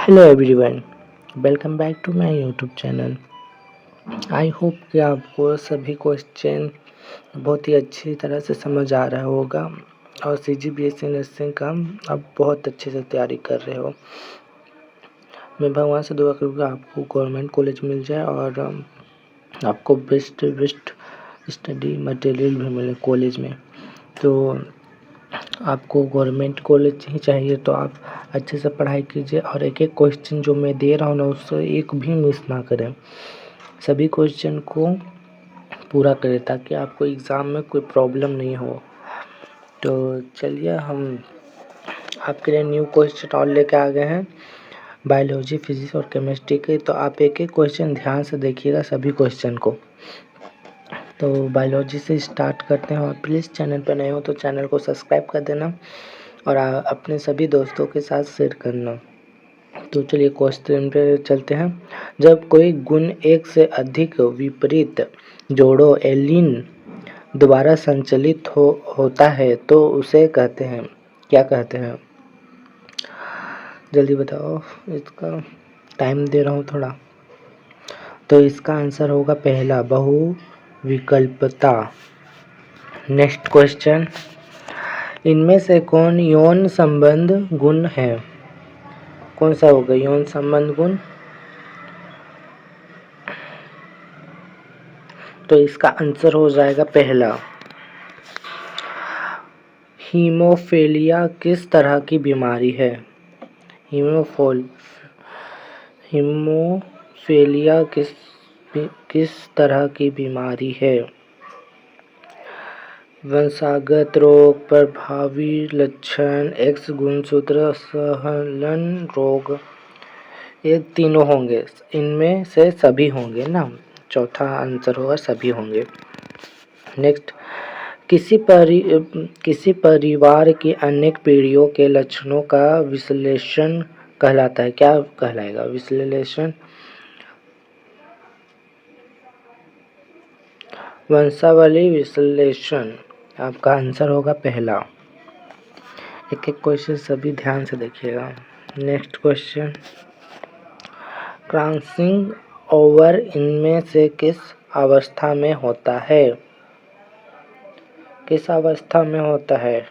Hello everyone, welcome back to my YouTube channel. I hope कि आपको सभी question बहुत ही अच्छी तरह से समझ आ रहा होगा और CGBSE नर्सिंग का आप बहुत अच्छे से तैयारी कर रहे हो। मैं भगवान से दुआ करूँगा आपको गवर्नमेंट कॉलेज मिल जाए और आपको बेस्ट स्टडी मटेरियल भी मिले कॉलेज में। तो आपको गवर्नमेंट कॉलेज ही चाहिए तो आप अच्छे से पढ़ाई कीजिए और एक एक क्वेश्चन जो मैं दे रहा हूँ ना उससे एक भी मिस ना करें, सभी क्वेश्चन को पूरा करें ताकि आपको एग्ज़ाम में कोई प्रॉब्लम नहीं हो। तो चलिए हम आपके लिए न्यू क्वेश्चन और लेके आ गए हैं बायोलॉजी, फिजिक्स और केमिस्ट्री के। तो आप एक एक क्वेश्चन ध्यान से देखिएगा सभी क्वेश्चन को। तो बायोलॉजी से स्टार्ट करते हैं और प्लीज़ चैनल पर नए हो तो चैनल को सब्सक्राइब कर देना और अपने सभी दोस्तों के साथ शेयर करना। तो चलिए क्वेश्चन पे चलते हैं। जब कोई गुण एक से अधिक विपरीत जोड़ों एलीन द्वारा संचालित होता है तो उसे कहते हैं, क्या कहते हैं? जल्दी बताओ, इसका टाइम दे रहा हूँ थोड़ा। तो इसका आंसर होगा पहला, बहुविकल्पता। नेक्स्ट क्वेश्चन, इनमें से कौन यौन संबंध गुण है? कौन सा होगा यौन संबंध गुण? तो इसका आंसर हो जाएगा पहला। हीमोफीलिया किस तरह की बीमारी है? हीमोफीलिया किस तरह की बीमारी है? वंशागत रोग, प्रभावी लक्षण, एक्स गुणसूत्र सहलन रोग, ये तीनों होंगे, इनमें से सभी होंगे ना। चौथा आंसर होगा सभी होंगे। नेक्स्ट, किसी परिवार की अनेक पीढ़ियों के लक्षणों का विश्लेषण कहलाता है, क्या कहलाएगा? विश्लेषण। वंशावली विश्लेषण आपका आंसर होगा पहला। एक एक क्वेश्चन सभी ध्यान से देखिएगा। नेक्स्ट क्वेश्चन, क्रॉसिंग ओवर इनमें से किस अवस्था में होता है? किस अवस्था में होता है?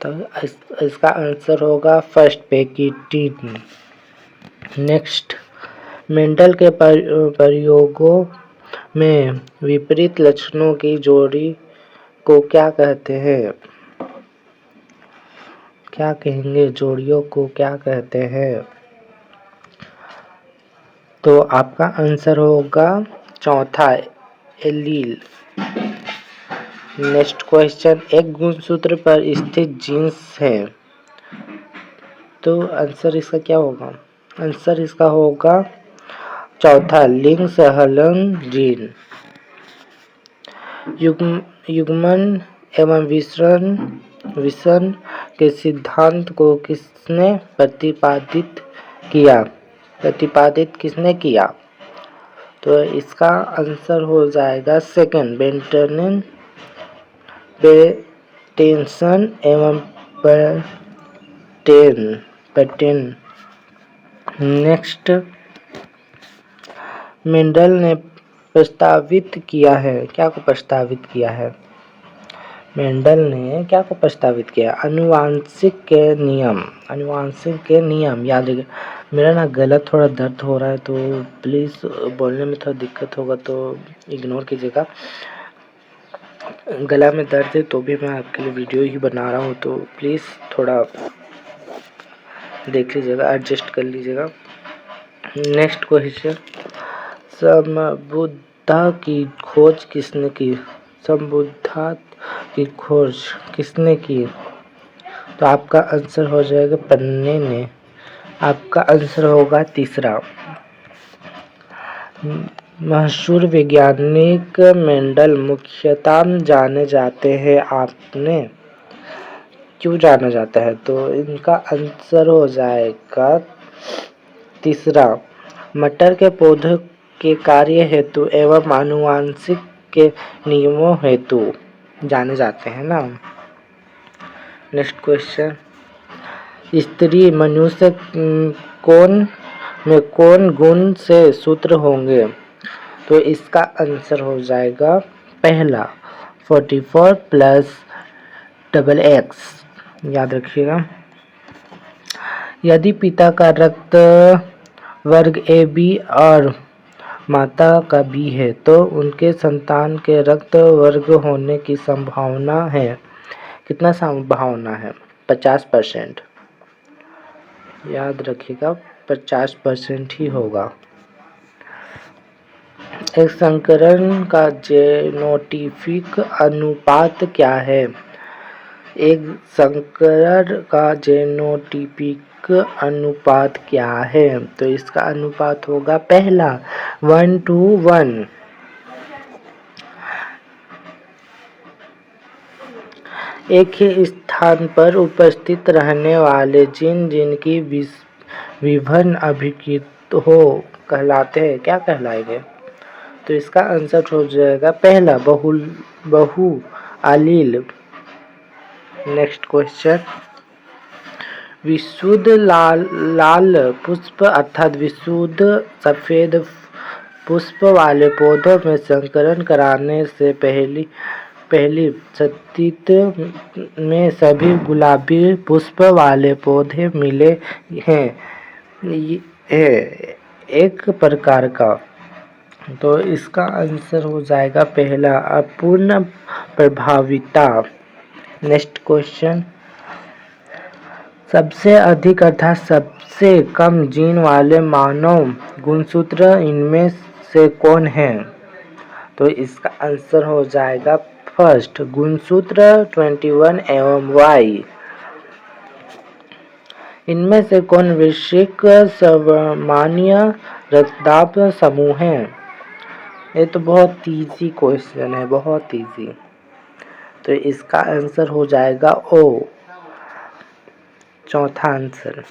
तो इसका आंसर होगा फर्स्ट, पैकिटिन। नेक्स्ट, मेंडल के प्रयोगों में विपरीत लक्षणों की जोड़ी को क्या कहते हैं? क्या कहेंगे? जोड़ियों को क्या कहते हैं? तो आपका आंसर होगा चौथा, एलील। नेक्स्ट क्वेश्चन, एक गुणसूत्र पर स्थित जीन्स है तो आंसर इसका क्या होगा? आंसर इसका होगा चौथा, लिंग सहलन जीन। युग्मन एवं विषम के सिद्धांत को किसने प्रतिपादित किया? तो इसका आंसर हो जाएगा सेकंड, बेटेंसन एवं पैटेन। नेक्स्ट, मेंडल ने प्रस्तावित किया है, क्या को प्रस्तावित किया है? मेंडल ने क्या को प्रस्तावित किया? आनुवांशिक के नियम याद रखिए। मेरा ना गला थोड़ा दर्द हो रहा है तो प्लीज़ बोलने में थोड़ा दिक्कत होगा तो इग्नोर कीजिएगा। गला में दर्द है तो भी मैं आपके लिए वीडियो ही बना रहा हूँ, तो प्लीज़ थोड़ा देख लीजिएगा, एडजस्ट कर लीजिएगा। नेक्स्ट क्वेश्चन, समबुद्धा की खोज किसने की? समबुद्धा की खोज किसने की? तो आपका आंसर हो जाएगा पन्ने ने। आपका आंसर होगा तीसरा। मशहूर वैज्ञानिक मेंडल मुख्यतः जाने जाते हैं, आपने क्यों जाना जाता है? तो इनका आंसर हो जाएगा तीसरा, मटर के पौधे के कार्य हेतु एवं आनुवंशिक के नियमों हेतु जाने जाते हैं ना। नेक्स्ट क्वेश्चन, स्त्री मनुष्य में कौन गुण से सूत्र होंगे? तो इसका आंसर हो जाएगा पहला 44 प्लस XX। याद रखिएगा। यदि पिता का रक्त वर्ग AB और माता का B है तो उनके संतान के रक्त वर्ग होने की संभावना है। कितना संभावना है? 50%। याद रखिएगा 50% ही होगा। एक संकरण का जेनोटिपिक अनुपात क्या है? एक संकरण का जेनोटिपिक अनुपात क्या है? तो इसका अनुपात होगा पहला 1:1। एक ही स्थान पर उपस्थित रहने वाले जीन की विभिन्न अभिव्यक्ति हो कहलाते हैं। क्या कहलाएंगे? तो इसका आंसर हो जाएगा पहला बहु आलील। नेक्स्ट क्वेश्चन, विशुद्ध लाल पुष्प अर्थात विशुद्ध सफेद पुष्प वाले पौधों में संकरण कराने से पहली स्थिति में सभी गुलाबी पुष्प वाले पौधे मिले हैं एक प्रकार का। तो इसका आंसर हो जाएगा पहला अपूर्ण प्रभाविता। नेक्स्ट क्वेश्चन, सबसे अधिक अर्थात सबसे कम जीन वाले मानव गुणसूत्र इनमें से कौन है? तो इसका आंसर हो जाएगा फर्स्ट गुणसूत्र 21 एवं Y। इनमें से कौन वृश्चिक सामान्य रक्तदाब समूह है? ये तो बहुत इजी क्वेश्चन है, बहुत इजी। तो इसका आंसर हो जाएगा O, चौथा आंसर।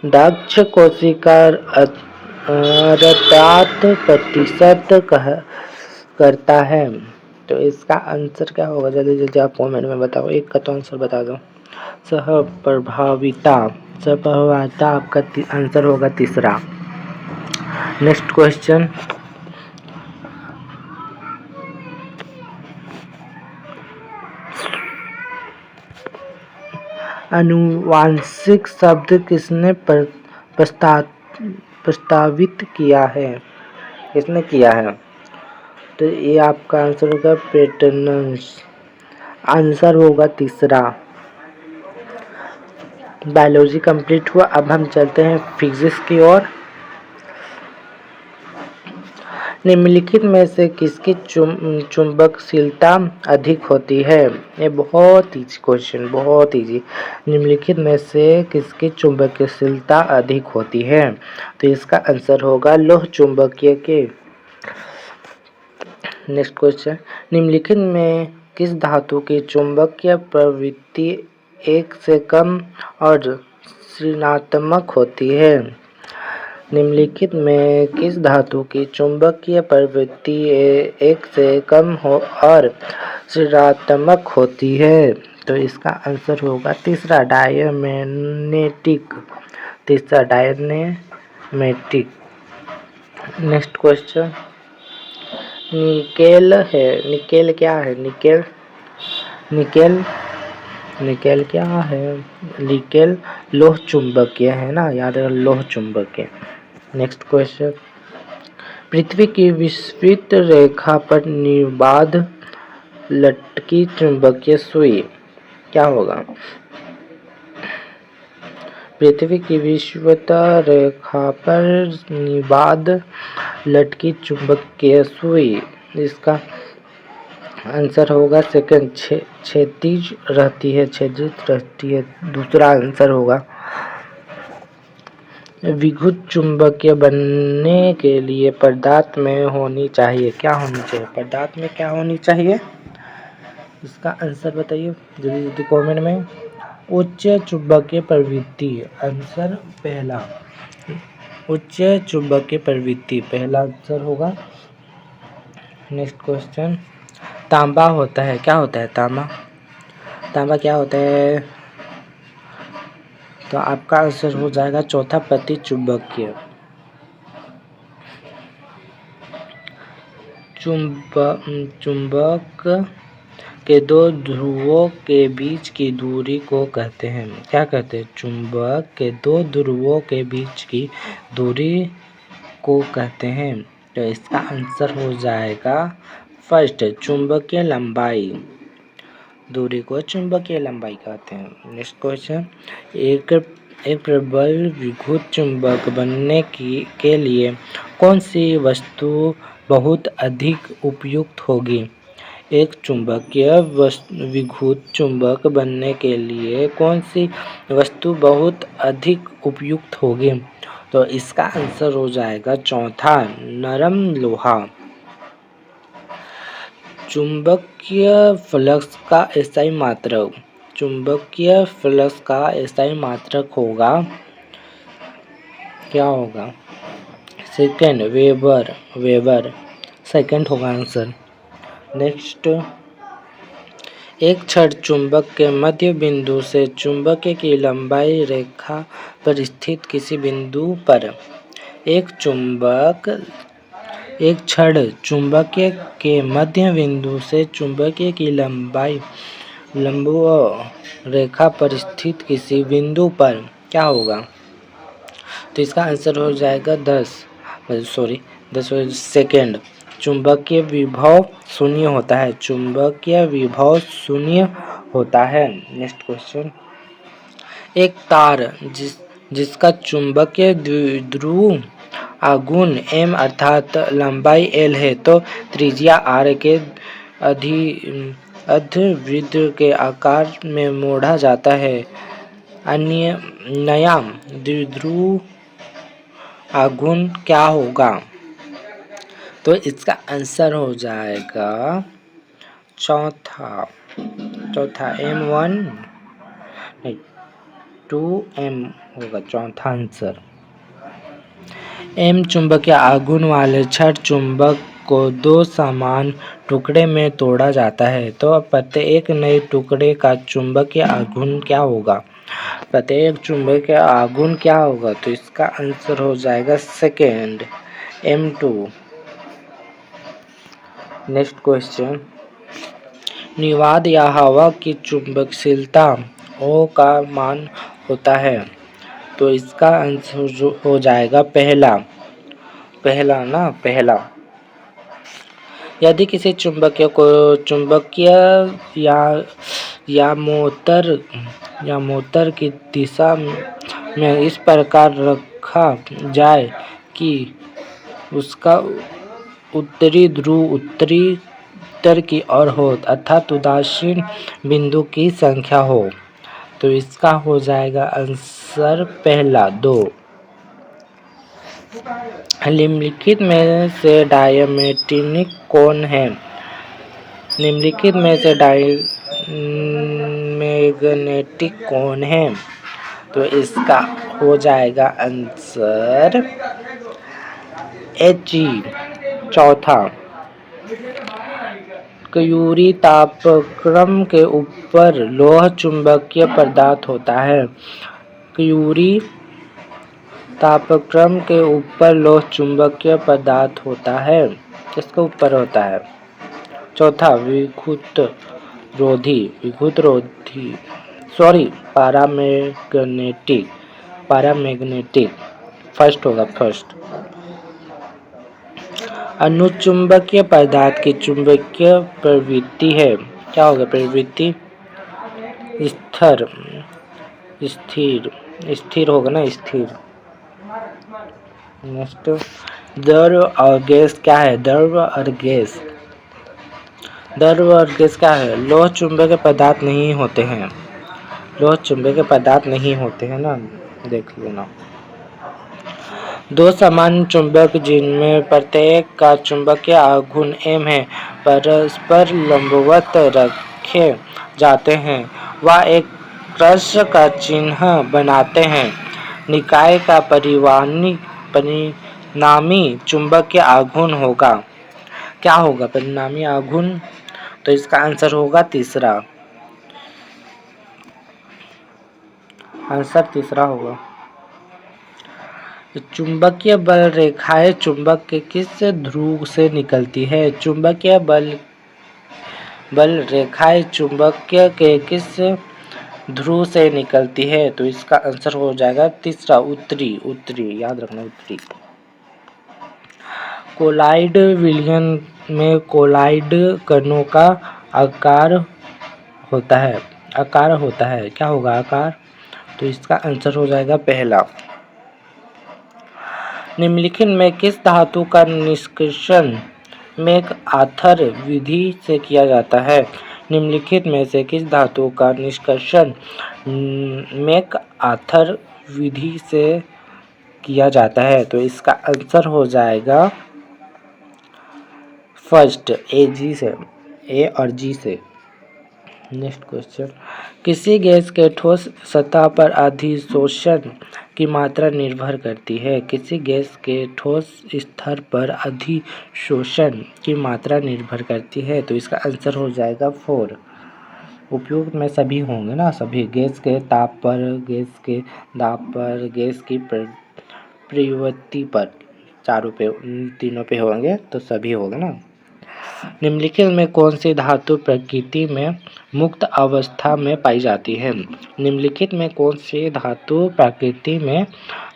दक्ष कोशिका 88% करता है। तो इसका आंसर क्या होगा? जल्दी जल्दी आप कमेंट में बताओ। एक का तो आंसर बता दो। सहप्रभाविता आपका आंसर होगा तीसरा। नेक्स्ट क्वेश्चन, आनुवांशिक शब्द किसने प्रस्तावित किया है? किसने किया है? तो ये आपका आंसर होगा पेटर्न्स। आंसर होगा तीसरा। बायोलॉजी कंप्लीट हुआ। अब हम चलते हैं फिजिक्स की ओर। निम्नलिखित में से किसकी चुंबकशीलता अधिक होती है? ये बहुत इजी क्वेश्चन, बहुत इजी। निम्नलिखित में से किसकी चुंबकशीलता अधिक होती है? तो इसका आंसर होगा लोह चुंबकीय के। नेक्स्ट क्वेश्चन, निम्नलिखित में किस धातु की चुंबकीय प्रवृत्ति 1 से कम और ऋणात्मक होती है? निम्नलिखित में किस धातु की चुंबकीय प्रवृत्ति 1 से कम और ऋणात्मक होती है? तो इसका आंसर होगा तीसरा डायमैग्नेटिक। तीसरा डायमैग्नेटिक। नेक्स्ट क्वेश्चन, निकेल है। निकेल क्या है? निकेल क्या है? निकेल लोह चुंबकीय है ना, याद रखो लोह चुंबकीय। नेक्स्ट क्वेश्चन, पृथ्वी की विषुवत रेखा पर निर्बाध लटकी चुंबकीय सुई क्या होगा? पृथ्वी की विषुवत रेखा पर निर्बाध लटकी चुंबकीय सुई, इसका आंसर होगा सेकंड क्षैतिज रहती है, छेदित रहती है। दूसरा आंसर होगा। विद्युत चुंबकीय बनने के लिए पदार्थ में होनी चाहिए, क्या होनी चाहिए? पदार्थ में क्या होनी चाहिए? इसका आंसर बताइए जल्दी जल्दी कमेंट में। उच्च चुंबकीय प्रवृत्ति। आंसर पहला उच्च चुंबकीय प्रवृत्ति, पहला आंसर होगा। नेक्स्ट क्वेश्चन, तांबा होता है, क्या होता है तांबा? तांबा क्या होता है? तो आपका आंसर हो जाएगा चौथा प्रतिचुंबकीय। चुंबक के दो ध्रुवों के बीच की दूरी को कहते हैं, क्या कहते हैं? चुंबक के दो ध्रुवों के बीच की दूरी को कहते हैं। तो इसका आंसर हो जाएगा फर्स्ट चुंबकीय लंबाई। दूरी को चुंबकीय लंबाई कहते हैं। नेक्स्ट क्वेश्चन, एक प्रबल विद्युत चुंबक बनने के लिए कौन सी वस्तु बहुत अधिक उपयुक्त होगी? एक चुंबकीय विद्युत चुंबक बनने के लिए कौन सी वस्तु बहुत अधिक उपयुक्त होगी? तो इसका आंसर हो जाएगा चौथा नरम लोहा। चुंबकीय फ्लक्स का SI मात्रक। चुंबकीय फ्लक्स का SI मात्रक होगा, क्या होगा? सेकेंड वेबर सेकेंड होगा आंसर। नेक्स्ट, एक छड़ चुंबक के मध्य बिंदु से चुंबक की लंबाई रेखा पर स्थित किसी बिंदु पर एक छड़ चुंबक के मध्य बिंदु से चुंबक की लंबाई लंब रेखा पर स्थित किसी बिंदु पर क्या होगा? तो इसका आंसर हो जाएगा 10 सेकेंड। चुंबकीय विभव शून्य होता है। चुंबकीय विभव शून्य होता है। नेक्स्ट क्वेश्चन, एक तार जिसका चुंबकीय द्विध्रुव आघूर्ण m अर्थात लंबाई l है तो त्रिज्या r के अर्धवृत्त के आकार में मोड़ा जाता है। नया द्विध्रुव आघूर्ण क्या होगा? तो इसका आंसर हो जाएगा चौथा m1 नहीं 2m होगा चौथा आंसर। m चुंबकीय आघूर्ण वाले छड़ चुंबक को दो समान टुकड़े में तोड़ा जाता है तो प्रत्येक नए टुकड़े का चुंबकीय आघूर्ण क्या होगा? प्रत्येक चुंबकीय आघूर्ण क्या होगा? तो इसका आंसर हो जाएगा सेकेंड m2। नेक्स्ट क्वेश्चन, निवाद या हवा की चुंबकशीलता O का मान होता है तो इसका आंसर हो जाएगा पहला। यदि किसी चुंबकीय या मोटर की दिशा में इस प्रकार रखा जाए कि उसका उत्तरी ध्रुव उत्तर की ओर हो अर्थात उदासीन बिंदु की संख्या हो तो इसका हो जाएगा आंसर पहला 2। निम्नलिखित में से डायमेट्रिक कौन है? निम्नलिखित में से डायमैग्नेटिक कौन है? तो इसका हो जाएगा आंसर He चौथा। क्यूरी तापक्रम के ऊपर लौह चुंबकीय पदार्थ होता है। क्यूरी तापक्रम के ऊपर लौह चुंबकीय पदार्थ होता है, किसके ऊपर होता है? चौथा विद्युत रोधी पैरामैग्नेटिक फर्स्ट होगा। अनुचुंबकीय पदार्थ की चुंबकीय प्रवृत्ति है, क्या होगा प्रवृत्ति? स्थिर होगा ना, स्थिर। नेक्स्ट, द्रव और गैस क्या है? द्रव और गैस क्या है? लौह चुंबकीय पदार्थ नहीं होते हैं ना, देख लेना। दो समान चुंबक जिनमें प्रत्येक का चुंबकीय आघूर्ण m है परस्पर लंबवत रखे जाते हैं व एक क्रॉस का चिन्ह बनाते हैं। निकाय का परिणामी चुंबकीय आघूर्ण होगा, क्या होगा परिणामी आघूर्ण? तो इसका आंसर होगा तीसरा। आंसर तीसरा होगा। चुंबकीय बल रेखाएं चुंबक के किस ध्रुव से निकलती है? चुंबकीय बल रेखाएं चुंबकीय के किस ध्रुव से निकलती है? तो इसका आंसर हो जाएगा तीसरा, उत्तरी। याद रखना, उत्तरी। कोलॉइड विलयन में कोलॉइड कणों का आकार होता है। क्या होगा आकार? तो इसका आंसर हो जाएगा पहला। निम्नलिखित में किस धातु का निष्कर्षण मैकआर्थर विधि से किया जाता है? निम्नलिखित में से किस धातु का निष्कर्षण मैकआर्थर विधि से किया जाता है? तो इसका आंसर हो जाएगा फर्स्ट, ए और जी से। नेक्स्ट क्वेश्चन, किसी गैस के ठोस सतह पर अधिशोषण की मात्रा निर्भर करती है? किसी गैस के ठोस स्तर पर अधिशोषण की मात्रा निर्भर करती है? तो इसका आंसर हो जाएगा 4। उपयुक्त में सभी होंगे ना, सभी गैस के ताप पर, गैस के दाब पर, गैस की प्रवृत्ति पर, चारों पे, तीनों पे होंगे तो सभी होंगे ना। निम्नलिखित में कौन सी धातु प्रकृति में मुक्त अवस्था में पाई जाती है? निम्नलिखित में कौन सी धातु प्रकृति में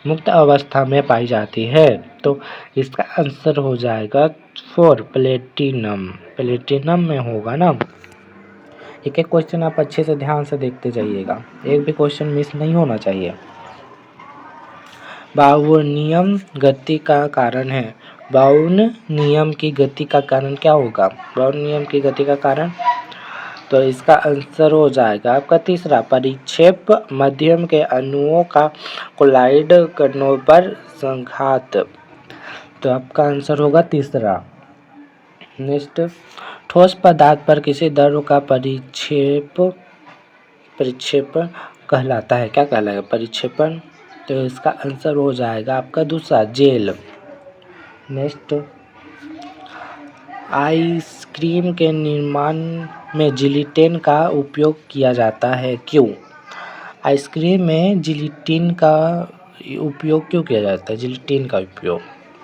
मुक्त अवस्था में पाई जाती है? तो इसका आंसर हो जाएगा 4, प्लेटिनम। प्लेटिनम में होगा ना। एक एक क्वेश्चन आप अच्छे से ध्यान से देखते जाइएगा, एक भी क्वेश्चन मिस नहीं होना चाहिए। बाउन नियम गति का कारण है। बाउन नियम की गति का कारण क्या होगा? बाउन नियम की गति का कारण, तो इसका आंसर हो जाएगा आपका तीसरा, परिक्षेप माध्यम के अणुओं का कोलाइड कणों पर संघात। तो आपका आंसर होगा तीसरा। नेक्स्ट, ठोस पदार्थ पर किसी द्रव का परिक्षेपण कहलाता है। क्या कहलाएगा? परिक्षेपण। तो इसका आंसर हो जाएगा आपका दूसरा, जेल। नेक्स्ट, आइसक्रीम के निर्माण में जिलेटिन का उपयोग किया जाता है, क्यों? आइसक्रीम में जिलेटिन का उपयोग क्यों किया जाता है? जिलेटिन का उपयोग,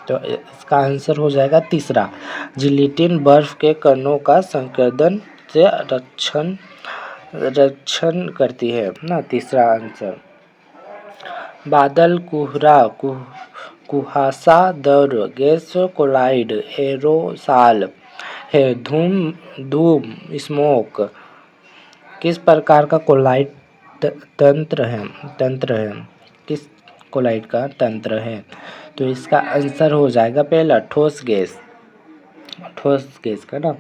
तो इसका आंसर हो जाएगा तीसरा, जिलेटिन बर्फ के कणों का संकेंद्रण से रक्षण करती है ना, तीसरा आंसर। बादल, कोहरा, कुहासा, द्रव, गैस, कोलाइड, एरोसॉल है, धूम, स्मोक किस प्रकार का कोलाइड तंत्र है? किस कोलाइड का तंत्र है? तो इसका आंसर हो जाएगा पहला, ठोस गैस का ना।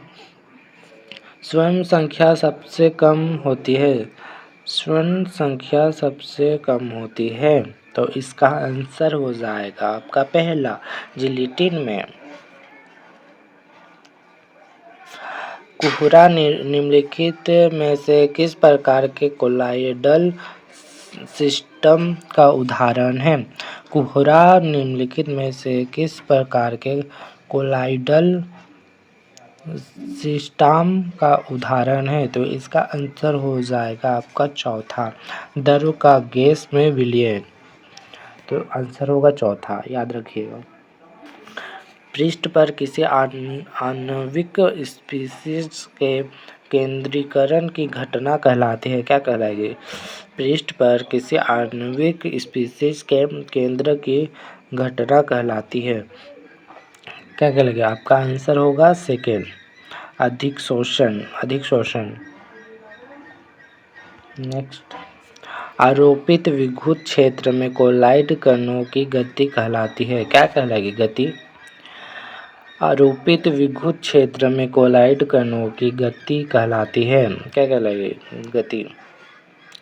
स्वयं संख्या सबसे कम होती है, तो इसका आंसर हो जाएगा आपका पहला, जिलेटिन में। कोहरा निम्नलिखित में से किस प्रकार के कोलाइडल सिस्टम का उदाहरण है? कोहरा निम्नलिखित में से किस प्रकार के कोलाइडल सिस्टम का उदाहरण है? तो इसका आंसर हो जाएगा आपका चौथा, द्रव का गैस में विलयन। तो आंसर होगा चौथा, याद रखिएगा। पृष्ठ पर किसी आणविक स्पीशीज के केंद्रीकरण की घटना कहलाती है। क्या कहलाएगी? पृष्ठ पर किसी आणविक स्पीशीज के केंद्र की घटना कहलाती है। क्या कहलाएगा? आपका आंसर होगा सेकेंड, अधिक शोषण। नेक्स्ट, आरोपित विद्युत क्षेत्र में कोलाइड कणों की गति कहलाती है। क्या कहलाएगी? गति। आरोपित विद्युत क्षेत्र में कोलाइड कणों की गति कहलाती है। क्या कहलाएगी? गति।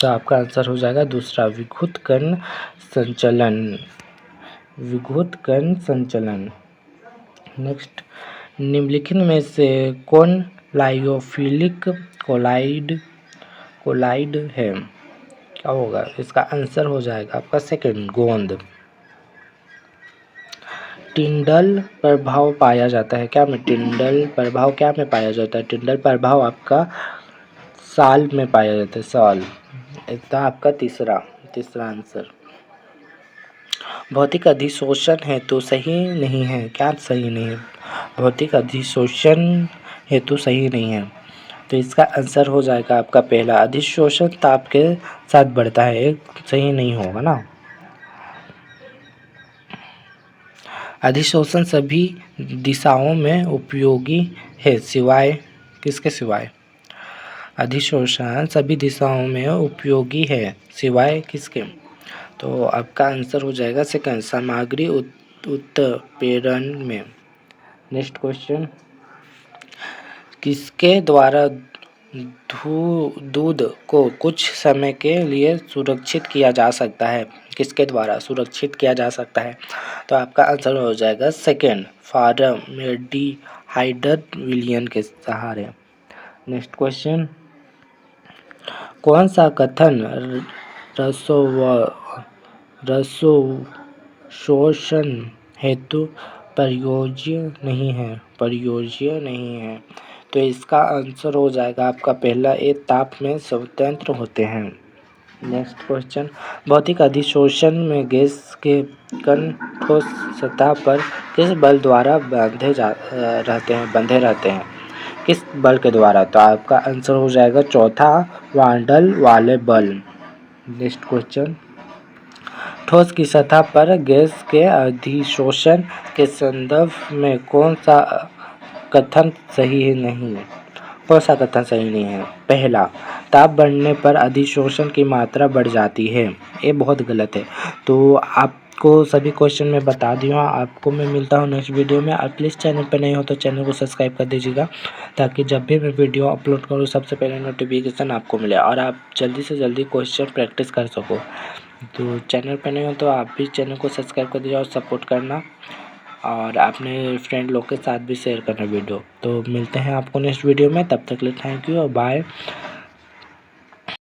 तो आपका आंसर हो जाएगा दूसरा, विद्युत कण संचलन। नेक्स्ट, निम्नलिखित में से कौन लायोफिलिक कोलाइड है? क्या होगा? इसका आंसर हो जाएगा आपका सेकंड, गोंद। टिंडल प्रभाव पाया जाता है। क्या में? टिंडल प्रभाव क्या में पाया जाता है? टिंडल प्रभाव आपका साल में पाया जाता है, साल। इसका आपका तीसरा आंसर। भौतिक अधिशोषण हेतु सही नहीं है। क्या सही नहीं है? भौतिक अधिशोषण हेतु सही नहीं है, तो इसका आंसर हो जाएगा आपका पहला। अधिशोषण ताप के साथ बढ़ता है, एक सही नहीं होगा ना। अधिशोषण सभी दिशाओं में उपयोगी है, सिवाय किसके? सिवाय अधिशोषण सभी दिशाओं में उपयोगी है, सिवाय किसके? तो आपका आंसर हो जाएगा सेकंड, सामग्री उत्प्रेरण में। नेक्स्ट क्वेश्चन, किसके द्वारा दूध को कुछ समय के लिए सुरक्षित किया जा सकता है? किसके द्वारा सुरक्षित किया जा सकता है? तो आपका आंसर हो जाएगा सेकंड, फॉर्मल्डिहाइड विलयन के सहारे। नेक्स्ट क्वेश्चन, कौन सा कथन रसोशोषण हेतु प्रयोज्य नहीं है? तो इसका आंसर हो जाएगा आपका पहला, एक ताप में स्वतंत्र होते हैं। नेक्स्ट क्वेश्चन, भौतिक अधिशोषण में गैस के कण ठोस सतह पर किस बल द्वारा बंधे रहते हैं? किस बल के द्वारा? तो आपका आंसर हो जाएगा चौथा, वांडल वाले बल। नेक्स्ट क्वेश्चन, ठोस की सतह पर गैस के अधिशोषण के संदर्भ में कौन सा कथन सही नहीं है? कौन सा कथन सही नहीं है? पहला, ताप बढ़ने पर अधिशोषण की मात्रा बढ़ जाती है, ये बहुत गलत है। तो आपको सभी क्वेश्चन मैं बता दिया। आपको मैं मिलता हूँ नेक्स्ट वीडियो में। आप प्लीज़ चैनल पर नहीं हो तो चैनल को सब्सक्राइब कर दीजिएगा, ताकि जब भी मैं वीडियो अपलोड करूँ सबसे पहले नोटिफिकेशन आपको मिले और आप जल्दी से जल्दी क्वेश्चन प्रैक्टिस कर सको। तो चैनल पर नहीं हो तो आप भी चैनल को सब्सक्राइब कर दीजिए और सपोर्ट करना, और अपने फ्रेंड लोग के साथ भी शेयर करना वीडियो। तो मिलते हैं आपको नेक्स्ट वीडियो में, तब तक के लिए थैंक यू और बाय।